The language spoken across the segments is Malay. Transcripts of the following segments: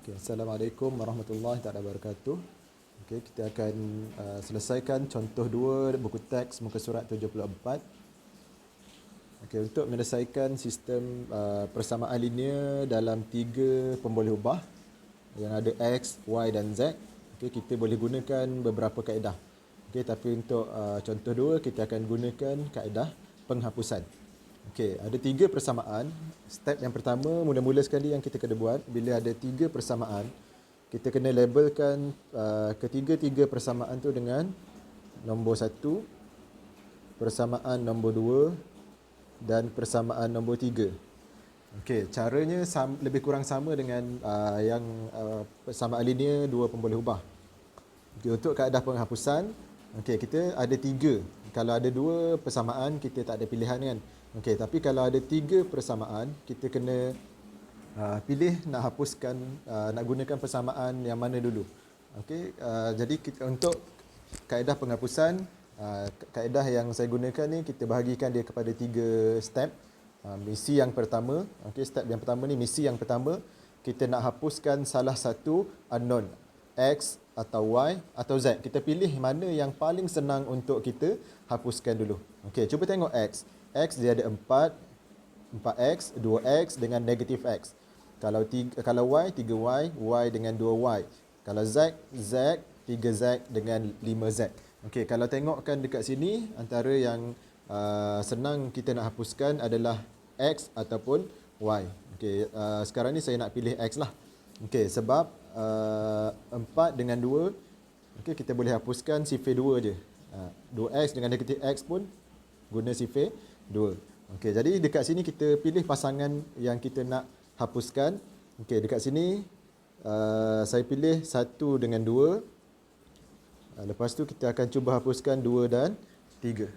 Okay, Assalamualaikum warahmatullahi taala wabarakatuh. Okay, kita akan selesaikan contoh 2 buku teks muka surat 74. Okay, untuk menyelesaikan sistem persamaan linear dalam 3 pemboleh ubah yang ada X, Y dan Z, okay, kita boleh gunakan beberapa kaedah. Okay, tapi untuk contoh 2 kita akan gunakan kaedah penghapusan. Okey, ada 3 persamaan. Step yang pertama, mula-mula sekali yang kita kena buat, bila ada 3 persamaan, kita kena labelkan ketiga-tiga persamaan tu dengan nombor 1, persamaan nombor 2 dan persamaan nombor 3. Okey, caranya lebih kurang sama dengan yang persamaan linear 2 pemboleh ubah. Okay, untuk kaedah penghapusan, okay, kita ada 3. Kalau ada 2 persamaan, kita tak ada pilihan kan. Okay, tapi kalau ada 3 persamaan, kita kena pilih nak hapuskan, nak gunakan persamaan yang mana dulu. Okay, jadi untuk kaedah penghapusan, kaedah yang saya gunakan ni, kita bahagikan dia kepada 3 step. Misi yang pertama, okay, step yang pertama ni, misi yang pertama, kita nak hapuskan salah satu unknown, X atau Y atau Z. Kita pilih mana yang paling senang untuk kita hapuskan dulu. Okey, cuba tengok X. X dia ada 4X, 2X dengan negatif X. Kalau Y, 3Y, Y dengan 2Y. Kalau Z, Z, 3Z dengan 5Z. Okey, kalau tengokkan dekat sini, antara yang senang kita nak hapuskan adalah X ataupun Y. Okey, sekarang ni saya nak pilih X lah. Okey, sebab 4 dengan 2, okay, kita boleh hapuskan sifir 2 je. 2X dengan negatif X pun guna sifir 2. Okay, jadi dekat sini kita pilih pasangan yang kita nak hapuskan. Okay, dekat sini saya pilih 1 dengan 2. Lepas tu kita akan cuba hapuskan 2 dan 3.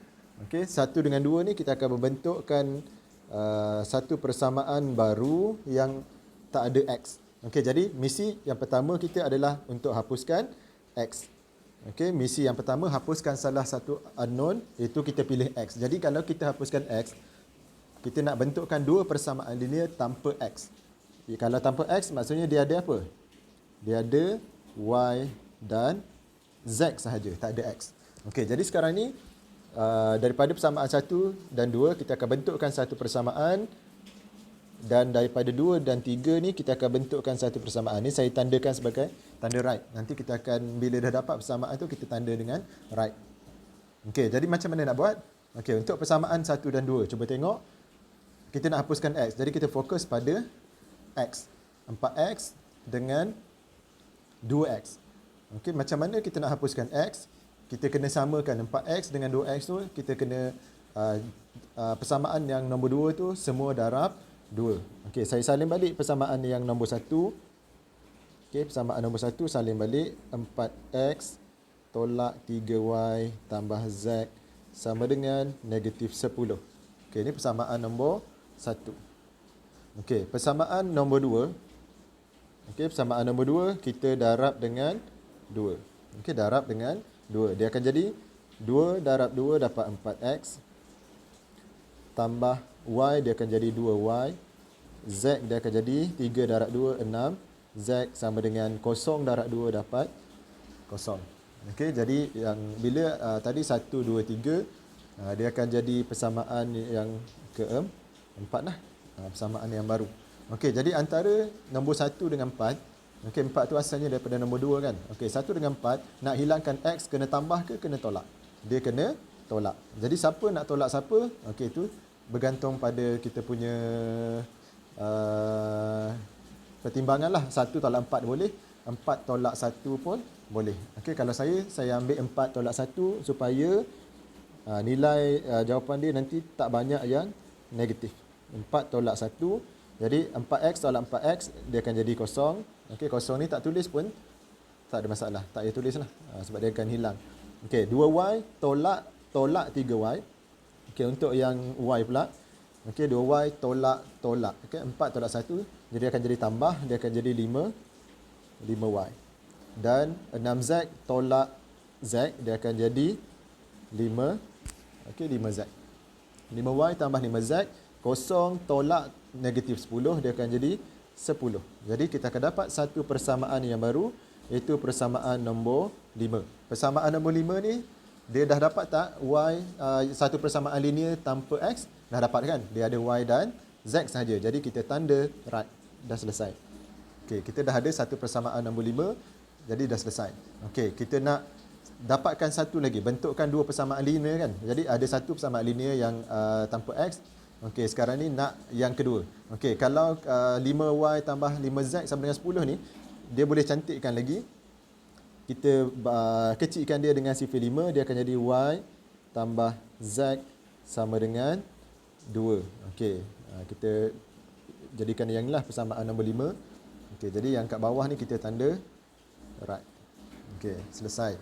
Okay, 1 dengan 2 ni kita akan membentukkan satu persamaan baru yang tak ada X. Okey, jadi misi yang pertama kita adalah untuk hapuskan X. Okey, misi yang pertama hapuskan salah satu unknown, iaitu kita pilih X. Jadi kalau kita hapuskan X, kita nak bentukkan 2 persamaan linear tanpa X. Kalau tanpa X maksudnya dia ada apa? Dia ada Y dan Z sahaja, tak ada X. Okey, jadi sekarang ni daripada persamaan 1 dan 2 kita akan bentukkan satu persamaan. Dan daripada 2 dan 3 ni kita akan bentukkan satu persamaan. Ni saya tandakan sebagai tanda right. Nanti kita akan, bila dah dapat persamaan tu, kita tanda dengan right. Okey, jadi macam mana nak buat? Okey, untuk persamaan 1 dan 2, cuba tengok. Kita nak hapuskan X. Jadi kita fokus pada X. 4X dengan 2X. Okey, macam mana kita nak hapuskan X? Kita kena samakan 4X dengan 2X tu, kita kena persamaan yang nombor 2 tu semua darab 2. Okey, saya salin balik persamaan yang nombor 1. Okey, persamaan nombor 1 salin balik 4X tolak 3Y tambah Z sama dengan negatif 10. Okey, ini persamaan nombor 1. Okey, persamaan nombor 2. Okey, persamaan nombor 2 kita darab dengan 2. Okey, darab dengan 2. Dia akan jadi 2 darab 2 dapat 4X tambah Y dia akan jadi 2Y. Z dia akan jadi 3 darab 2, 6. Z sama dengan 0 darab 2 dapat 0. Okey, jadi yang bila tadi 1, 2, 3, dia akan jadi persamaan yang keempat lah. Persamaan yang baru. Okey, jadi antara nombor 1 dengan 4, okey, 4 tu asalnya daripada nombor 2 kan. Okey, 1 dengan 4, nak hilangkan X kena tambah ke kena tolak? Dia kena tolak. Jadi siapa nak tolak siapa? Okey, itu bergantung pada kita punya pertimbangan lah. 1 tolak 4 boleh, 4 tolak 1 pun boleh. Okey, kalau saya ambil 4 tolak 1 supaya nilai jawapan dia nanti tak banyak yang negatif. 4 tolak 1, jadi 4X tolak 4X dia akan jadi 0. Okey, 0 ni tak tulis pun tak ada masalah, tak payah tulis lah, sebab dia akan hilang. Okey, 2Y tolak 3Y. Okey, untuk yang Y pula. Okey, 2Y tolak. Okey, 4 tolak 1. Jadi akan jadi tambah. Dia akan jadi 5Y. Dan 6Z tolak Z. Dia akan jadi 5. Okey, 5Z. 5Y tambah 5Z. 0 tolak negatif 10. Dia akan jadi 10. Jadi kita akan dapat satu persamaan yang baru, iaitu persamaan nombor 5. Persamaan nombor 5 ni, dia dah dapat tak y, satu persamaan linear tanpa x? Dah dapat kan? Dia ada y dan z sahaja. Jadi kita tanda right. Dah selesai. Okey, kita dah ada satu persamaan nombor 5. Jadi dah selesai. Okey, kita nak dapatkan satu lagi. Bentukkan dua persamaan linear kan? Jadi ada satu persamaan linear yang tanpa x. Okey, sekarang ni nak yang kedua. Okey, kalau 5y tambah 5z sama dengan 10 ni, dia boleh cantikkan lagi. Kita kecilkan dia dengan sifar 5, dia akan jadi y tambah z sama dengan 2. Okey, kita jadikan yang inilah persamaan nombor 5. Okey, jadi yang kat bawah ni kita tanda right. Okey, selesai.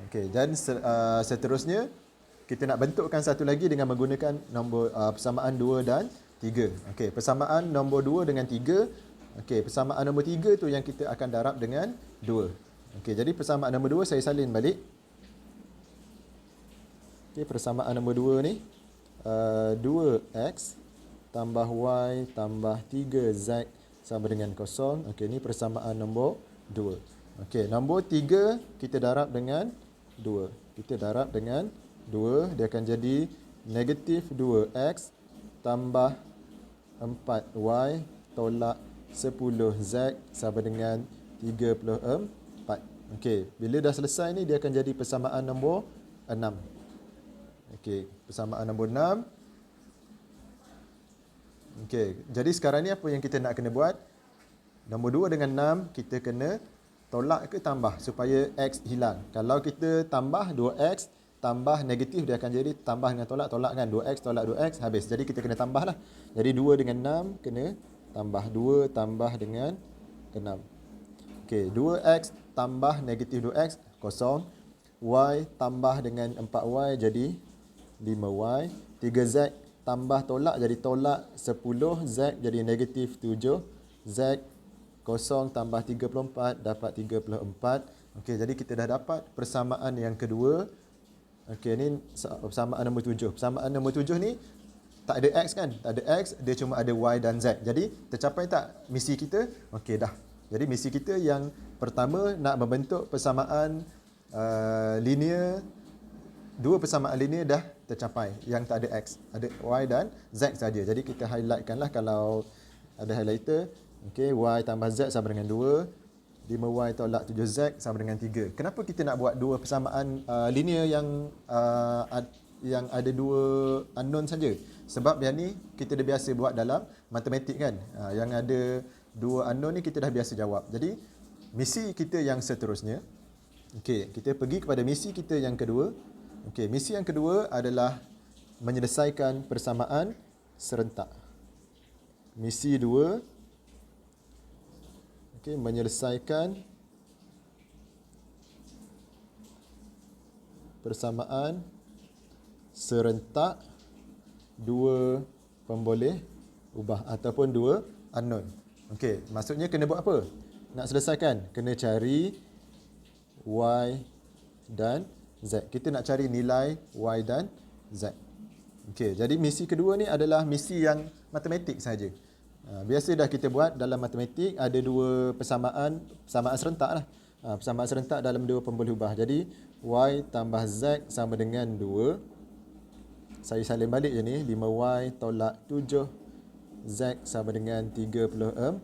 Okey, dan seterusnya kita nak bentukkan satu lagi dengan menggunakan nombor persamaan 2 dan 3. Okey, persamaan nombor 2 dengan 3. Okey, persamaan nombor 3 tu yang kita akan darab dengan 2. Okey, jadi persamaan nombor 2 saya salin balik. Okey, persamaan nombor 2 ni 2x tambah y tambah 3z sama dengan 0. Okey, ni persamaan nombor 2. Okey, nombor 3 kita darab dengan 2. Kita darab dengan 2, dia akan jadi negatif 2x tambah 4y tolak 10z sama dengan 34. Okey, bila dah selesai ni dia akan jadi persamaan nombor 6. Okey, persamaan nombor 6. Okey, jadi sekarang ni apa yang kita nak kena buat? Nombor 2 dengan 6 kita kena tolak ke tambah supaya x hilang. Kalau kita tambah 2x tambah negatif, dia akan jadi tambah dengan tolak kan. 2x tolak 2x habis. Jadi kita kena tambah lah. Jadi 2 dengan 6 kena tambah 2 tambah dengan 6. Okey, 2x tambah negatif 2x kosong. Y tambah dengan 4y jadi 5y. 3z tambah tolak jadi tolak 10. Z jadi negatif 7. Z kosong tambah 34 dapat 34. Okey, jadi kita dah dapat persamaan yang kedua. Okey, ni persamaan nombor 7. Persamaan nombor 7 ni tak ada x kan? Tak ada x, dia cuma ada y dan z. Jadi tercapai tak misi kita? Okey, dah. Jadi misi kita yang pertama nak membentuk persamaan linear. Dua persamaan linear dah tercapai yang tak ada x, ada y dan z saja. Jadi kita highlightkanlah kalau ada highlighter. Okey, y tambah z sama dengan 2. 5y tolak 7z sama dengan 3. Kenapa kita nak buat dua persamaan linear yang ada dua unknown saja? Sebab yang ni kita dah biasa buat dalam matematik kan. Yang ada dua unknown ni kita dah biasa jawab. Jadi misi kita yang seterusnya, okey, kita pergi kepada misi kita yang kedua. Okey, misi yang kedua adalah menyelesaikan persamaan serentak. Misi 2, okey, menyelesaikan persamaan serentak dua pemboleh ubah ataupun dua unknown. Okey, maksudnya kena buat apa? Nak selesaikan, kena cari y dan z. Kita nak cari nilai y dan z. Okey, jadi misi kedua ni adalah misi yang matematik saja. Biasa dah kita buat dalam matematik, ada dua persamaan serentak lah. Persamaan serentak dalam dua pemboleh ubah. Jadi y tambah z sama dengan 2. Saya salin balik je ni, 5y tolak 7 z sama dengan 34.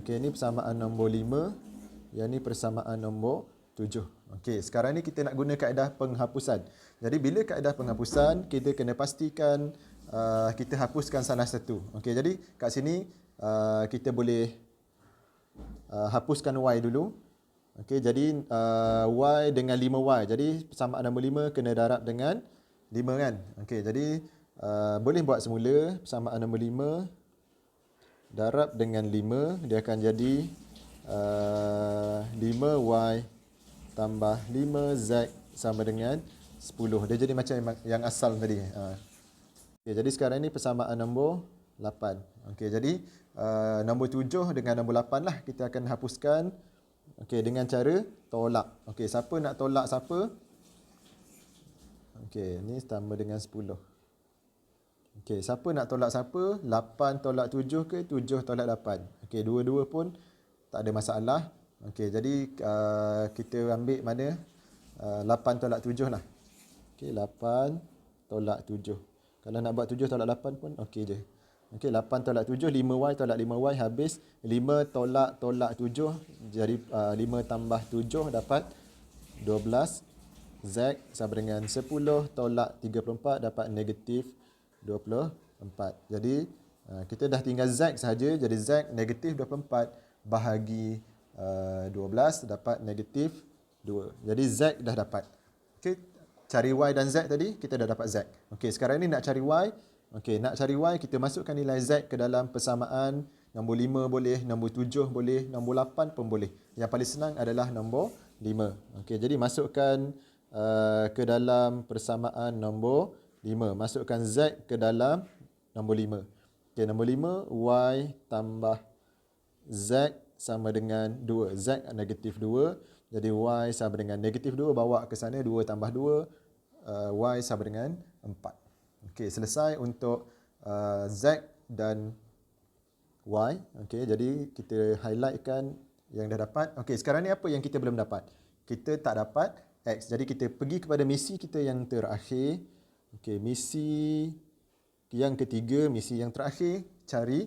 Okey, ni persamaan nombor 5. Yang ni persamaan nombor 7. Okey, sekarang ni kita nak guna kaedah penghapusan. Jadi bila kaedah penghapusan, kita kena pastikan kita hapuskan salah satu. Okey, jadi kat sini kita boleh hapuskan y dulu. Okey, jadi y dengan 5y. Jadi persamaan nombor 5 kena darab dengan 5 kan. Okey, jadi boleh buat semula. Persamaan nombor 5 darab dengan 5, dia akan jadi 5y tambah 5z sama dengan 10. Dia jadi macam yang asal tadi. Okay, jadi sekarang ni persamaan nombor 8. Okey, jadi nombor 7 dengan nombor 8 lah kita akan hapuskan. Okey, dengan cara tolak. Okey, siapa nak tolak siapa? Okey, ni sama dengan 10. Okey, siapa nak tolak siapa? 8 tolak 7 ke 7 tolak 8? Okey, dua-dua pun tak ada masalah. Okey, jadi kita ambil mana 8 tolak 7 lah. Okey, 8 tolak 7. Kalau nak buat 7 tolak 8 pun okey je. Okey, 8 tolak 7, 5y tolak 5y habis 5 tolak 7. Jadi 5 tambah 7 dapat 12. Z sama dengan 10 tolak 34 dapat negatif 24. Jadi kita dah tinggal Z sahaja. Jadi Z negatif 24 bahagi 12 dapat negatif 2. Jadi Z dah dapat. Okey, cari Y dan Z tadi, kita dah dapat Z. Okey, sekarang ni nak cari Y. Okey, nak cari Y, kita masukkan nilai Z ke dalam persamaan. Nombor 5 boleh, nombor 7 boleh, nombor 8 pun boleh. Yang paling senang adalah nombor 5. Okey, jadi masukkan ke dalam persamaan nombor 5. Masukkan Z ke dalam nombor 5. Okey, nombor 5, Y tambah Z sama dengan 2. Z negatif 2. Jadi Y sama dengan negatif 2. Bawa ke sana 2 tambah 2. Y sama dengan 4. Okey, selesai untuk Z dan Y. Okey, jadi kita highlightkan yang dah dapat. Okey, sekarang ni apa yang kita belum dapat? Kita tak dapat X. Jadi kita pergi kepada misi kita yang terakhir. Okey, misi yang ketiga, misi yang terakhir, cari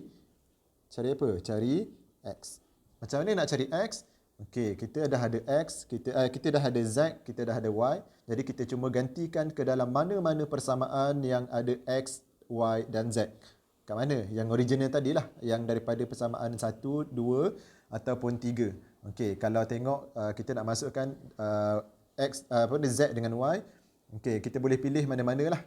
apa? Cari X. Macam mana nak cari X? Okey, kita dah ada X, kita dah ada Z, kita dah ada Y. Jadi kita cuma gantikan ke dalam mana-mana persamaan yang ada X, Y dan Z. Kat mana? Yang original tadilah, yang daripada persamaan 1, 2 ataupun 3. Okey, kalau tengok kita nak masukkan Z dengan Y. Okey, kita boleh pilih mana-mana lah.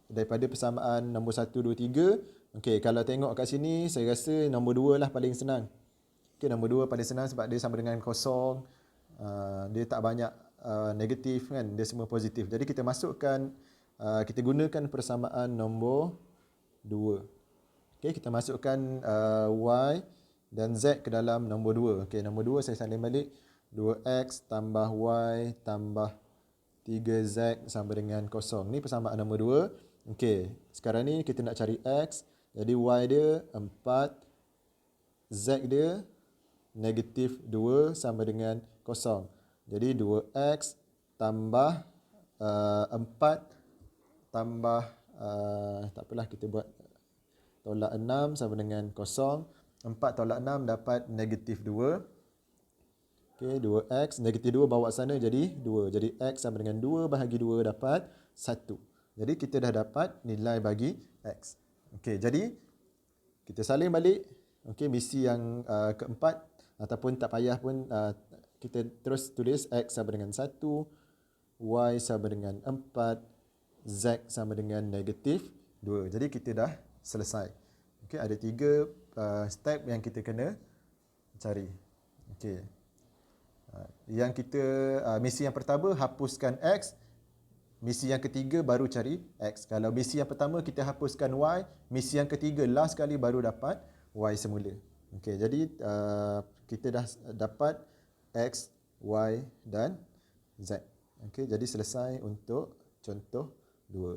Daripada persamaan nombor 1, 2, 3. Okey, kalau tengok kat sini, saya rasa nombor 2 lah paling senang. Okey, nombor 2 paling senang sebab dia sama dengan kosong. Dia tak banyak negatif kan, dia semua positif. Jadi kita masukkan, kita gunakan persamaan nombor 2. Okey, kita masukkan Y dan Z ke dalam nombor 2. Okey, nombor 2 saya salin balik. 2X tambah Y tambah 3Z sama dengan kosong. Ni persamaan nombor 2. Okey, sekarang ni kita nak cari X. Jadi Y dia 4. Z dia negatif 2 sama dengan kosong. Jadi 2X tambah 4 tambah tak apalah, kita buat tolak 6 sama dengan kosong. 4 tolak 6 dapat negatif 2. Okey, 2X negatif 2 bawa sana jadi 2. Jadi X sama dengan 2 bahagi 2 dapat 1. Jadi kita dah dapat nilai bagi X. Okey, jadi kita salin balik. Okey, misi yang keempat, ataupun tak payah pun, kita terus tulis X sama dengan 1, Y sama dengan 4, Z sama dengan negatif 2. Jadi kita dah selesai. Okey, ada 3 step yang kita kena cari. Okey. Yang kita misi yang pertama hapuskan X. Misi yang ketiga baru cari X. Kalau misi yang pertama kita hapuskan Y, misi yang ketiga last kali baru dapat Y semula. Okey, jadi kita dah dapat X, Y dan Z. Okey, jadi selesai untuk contoh 2.